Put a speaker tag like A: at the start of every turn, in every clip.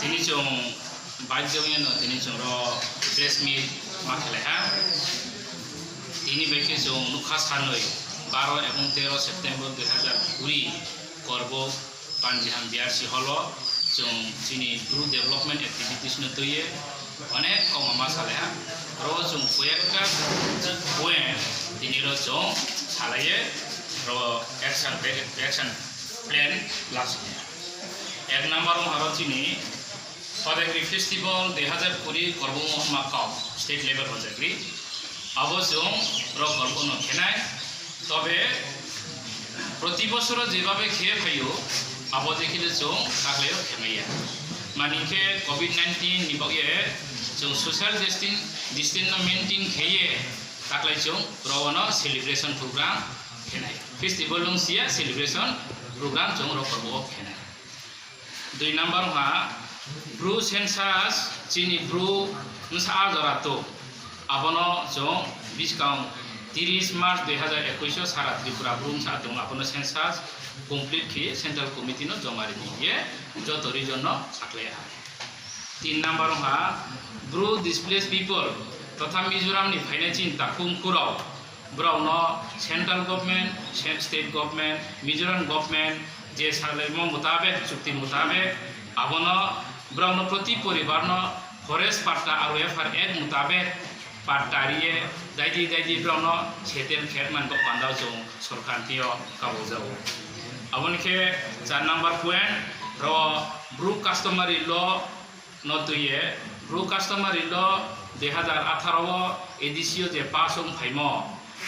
A: তিনি চং বাজ্যমিয়ানো তিনি চং প্রেস মিট মা খেলাইহা তিনি বেকে চং নুখা সানই 12 এবং 13 সেপ্টেম্বর 2020 করব পাঞ্জিহাম বিআরসি হল চং চিনি ব্রু ডেভেলপমেন্ট অ্যাক্টিভিটিস নতয়ে অনেক কমামা সালেহা রো চং কয়েকটা পয়েন্ট তিনি চং সালাইয়ে রো অ্যাকশন প্ল্যান লাস্ট এক নাম্বার হলো চিনি সদাগ্রি ফেস্টিভ্যাল 2020 করব মাকাও স্টেট লেভেল হজাগ্রি আবো চং রো করব নখেনায় তবে প্রতি বছর যেভাবে খেয়ে ফাইও আবো দেখিলে চং তাকলেও খেমাইয়া মানিকে কোভিড-19 নিবগে চং সোশ্যাল ডিস্টেন্স মেইনটেইন খেয়ে তাকলাই চং রওনা সেলিব্রেশন প্রোগ্রাম খেনাই ফেস্টিভ্যাল লংसिया সেলিব্রেশন প্রোগ্রাম চং র করব খেনাই 2 নাম্বার হা ব্রু সেন্সাস চিনি ব্রু নসা জরাতো আবনো চং বিসকাং 30 মার্চ 2021 সারা ত্রিপুরা ব্রুম সাথে আপনার সেন্সাস কমপ্লিট খেয়ে সেন্ট্রাল কমিটি জমারি দিয়ে যতরি জন্য সাকলে 3 নাম্বার হা ব্রু ডিসপ্লেস পিপল তথা মিজোরাম নি ফাইনান্সিং তাকুম কুরাও ব্রাউন central government state government Mizoram government যে সালেমো মোতাবেক চুক্তি মোতাবেক আবনো ব্রাউন প্রতি পরিবার ফরেস্ট পাট্টা আর এফআর এক মোতাবেক পাট্টারিয়ে দাইদি ব্রাউন সেতেল খেটমান গো পান্দাও জং সরকার তিও কাবো যাও আবনকে 4 নাম্বার পয়েন্ট র ব্রু কাস্টমারি ল নতুয়ে ব্রু কাস্টমারি ল 2018 এডিসিও যে পাসং ফাইমো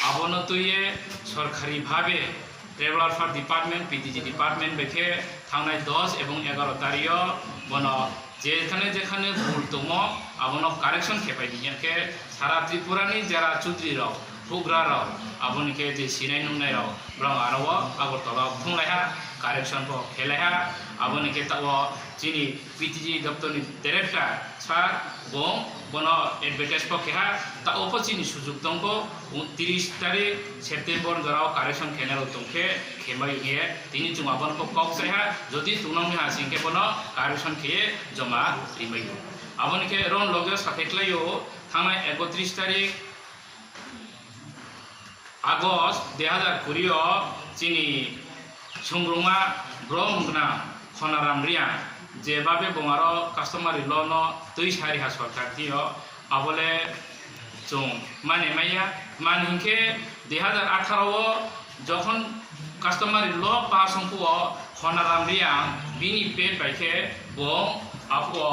A: আবনতুয়ে সরকারি ভাবে tribal welfare department PTG department বেখে থানায় 10 এবং 11 তারিখ বন যেখানে ভুল দङ আবনো কারেকশন খেপাই দিয়াকে সারা ত্রিপুরানি যারা চৌধুরী রাও ফুগ্রা রাও আবনকে যে সিনাই নুনাই রাও ব্রং আরো আগরতলা थुंलायहा কারেকশন প খেলাইहा আবনকে তাও চিনি পিটিজি দপ্তরনি ডাইরেক্টর স্যার বন এডভার্টাইজ পকেহা তা অপচিনি সুযোগ দংকো 30 তারিখ সেপ্টেম্বর গরাও কারেকশন খেনার তংখে খেমাই গে তিনি চুমাবন প ককসাইহা যদি তুনং হা সিংকে বন কারেকশন খেয়ে জমা রিমাই আবনকে রন লগে সাথেক্লাইও থানায় 31 তারিখ আগস্ট 2020 চিনি সংগ্রমা ব্রহ্মগ্না খনারাম রিয়া যেভাবে বমারো কাস্টমারি লন তুই সারিহা সরকার দিও আবলে চং মানে মাইয়া মানহিকে 2018 যখন কাস্টমারি ল পাস সংপুও খনারাম রিয়া বিনি পেট বাইকে বং আপো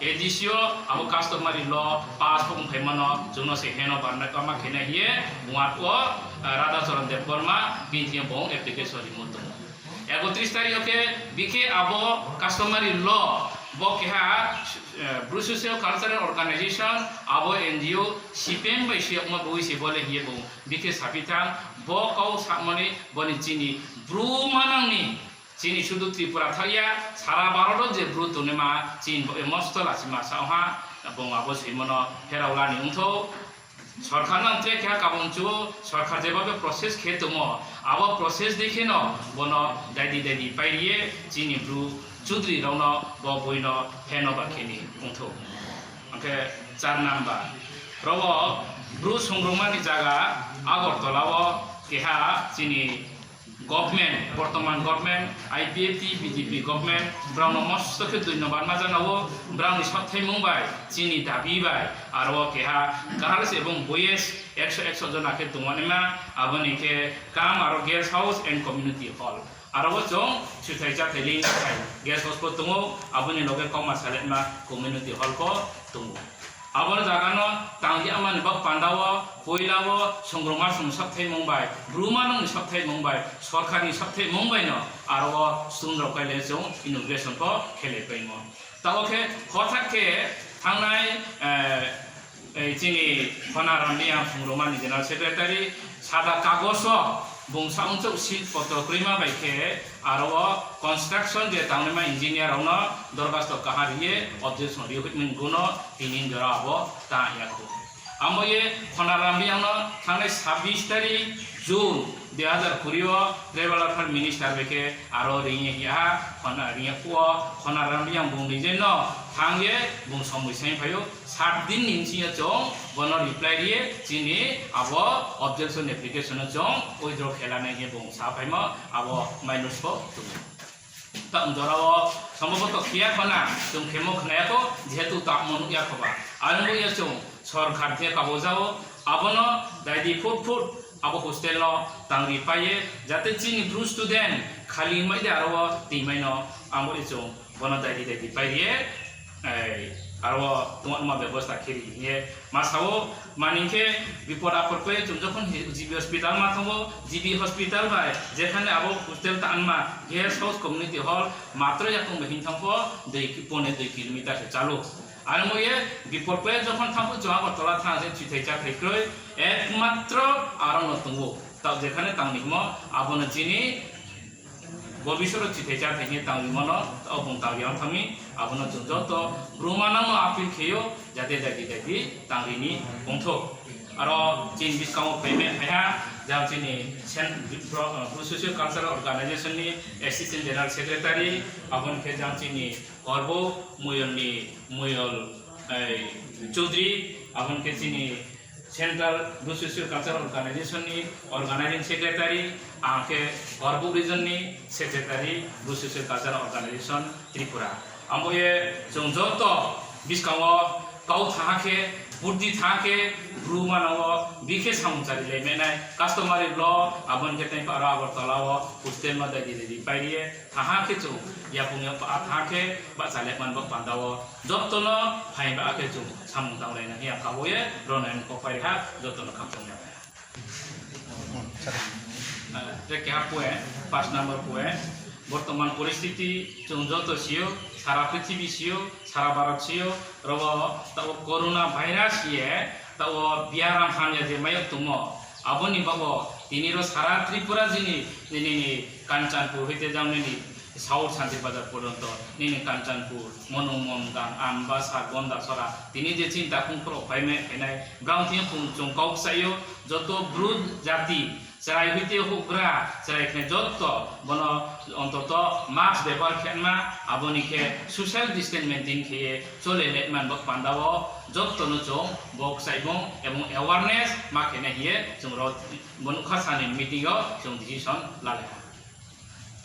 A: এডিসিও আবো কাস্টমারি ল পাস ফং ফাইমানো জনো সে হেনো বান্না কামা খেনা হিয়ে বুয়াতো রাধাচরণ দেববর্মা বিনি বং অ্যাপ্লিকেশন রিমোট 31 তারিখে বিকে আবো কাস্টমারি ল বকেহা ব্রু সোশিয়াল কালচারাল অর্গানাইজেশন আবো এনজিও সিপিএম বাইসি অমা বইসি বলে হিয়ে বং বিকে সাপিতাং বকাও সামনে বনি চিনি ব্রু মানাংনি চিনি শুধু ত্রিপুরা থাইয়া সারা ভারত যে ব্রু তুনেমা চিন মস্ত লাসিমা সাহা বং আবো সিমন ফেরাওলানি উঠো সরকার নামতে খেয়া কাবঞ্চু সরকার যেভাবে প্রসেস খেয়ে দङ আবো প্রসেস দেখে ন বন দাইদি পাইরিয়ে চিনি ব্রু চৌধুরী রাউন বইন ফেন বাখেনি উঠো ওকে 4 নাম্বার রব ব্রু সংগ্রমানি জায়গা আগরতলাও কেহা চিনি গভর্নমেন্ট বর্তমান government IPFT BJP government brown মস্তকে ধন্যবাদ মাজানাও ব্রাউন সবথাই মুম্বাই চিনি দাবিবাই আর কেহা গার্লস এবং বয়েস 100 জনাকে দङनेमा আবনিকে কাম আর guest house and community hall আর চং সুথাইজা তেলিং গেস্ট হাউস পো দङ আবনি লগে কমা সালেটমা কমিউনিটি হল পো দङ আবন জাগানো তাंगि आमान बक पांडाव पयलाव संग्रमा सं सप्ताह मुंबई ब्रुमानं सप्ताह मुंबई सरकारनि सप्ताह मुंबई न आरो सुंद्र काइले जों इनोग्रेशन को खेले पैमो तावखे हठाके थांनाय चिनि खनारामनिया संग्रमानि जेनेरेल सेक्रेटारि सादा कागज बंसाउंचौ सिट पत्र क्रिमा बाइके आरो कंस्ट्रक्शन जे तांगनेमा इंजिनियर आवनो दरखास्त काहारिये ऑब्जेक्शन रिहुटमेंट गुनो तिनिन जरा आबो ता याको Amoye Khonarambi ano thangnai 26 tarik June 2020 Travel Minister beke aro ringe ya ringe kuo Khonarambi yang bung rijeno thangye bung somusai phayo 7 din ninchi chong bono reply die chini abo objection application chong withdraw khelane ge bung sa phaimo abo minus ko tak menjarawa সম্ভবত কিয়া খনা তুমি খেমো খনায়াকো যেহেতু তাপ মনু ইয়া খবা আরম্ভ ইয়া চং সরকার যে কাবো যাও আবনো দাইদি ফুট আবো হোস্টেল তাংরি পায়ে যাতে চিনি ব্রু স্টুডেন্ট খালি মাইদে আরো তিমাইনো আমরি চং বনো দাইদি পাইয়ে আরো তোমার মা ব্যবস্থা খেলি ইয়ে মাসাও মানিকে বিপদ আপদ করে তুমি যখন জিবি হসপিটাল মা থাকবো জিবি হসপিটাল বাই যেখানে আবো হোস্টেল তানমা গেস্ট হাউস কমিউনিটি হল মাত্র এখন বেহিন থাকবো 2 কিলোমিটার চালু আর ময়ে বিপদ করে যখন থাকবো জমা করতলা থাকছে চিথাইচা খেক্রই একমাত্র আর নতুনবো তাও যেখানে তাংনিকমো আবনো চিনি ভবিষ্যৎ চিঠাইচা থেকে তাংলিমনো অবং তাগিয়াম থামি আবনো যত ব্রহ্মানাম আপিল খেয়েও যাতে দাদি তাংলিনি বংথ আর চিন বিস্কাও পেমেন্ট হায়া যা চিনি সোশিয়াল কালচারাল অর্গানাইজেশননি অ্যাসিস্ট্যান্ট জেনারেল সেক্রেটারি আবন খে যা চিনি গর্ব ময়ল চৌধুরী আবন খে চিনি Central Socio Cultural Organization ni Organizing Secretary angke Gorbu Region ni Secretary Socio Cultural Organization Tripura. Amboye jongjoto biskawo kau thake buddhi thake brumanawo bike samchari le menai customary law abon ketai para abortalawo hostel ma dadi pairie thake chu ya pungya pa thake ba saleman ba pandawo jottono phai ba ke chu samutang laina ya kawoye ronan ko pai ha jottono khamsongya রেখে পুয়ে 5 নম্বর পুয়ে বর্তমান পরিস্থিতি যত CO সারা পৃথিবী CO সারা Bharat CO রব তাও corona virus ইয়ে তাও বিয়ারাম হাময়া যে মায়ক তুম আবনি বাব তিনিরো সারা ত্রিপুরা যিনি যিনি কাঞ্চনপুর হইতে যাওনি সাউথ শান্তি বাজার পর্যন্ত নিনি কাঞ্চনপুর মনুমম গাং আমবাসা গন্দাসরা তিনি যে চিন্তা কুংপ্র ফাইমে ফেনাই ব্রাউন পুং চংকাউ সাইও যত ব্রুদ জাতি serai hiti hukra serai kene jotto bono ontoto mask ব্যবহার খেনমা aboni ke social distance maintain khiye chole le man bok pandawo jotto no chong bok saibong ebong awareness ma khene hiye chungro bonu khasani meeting o chung decision lale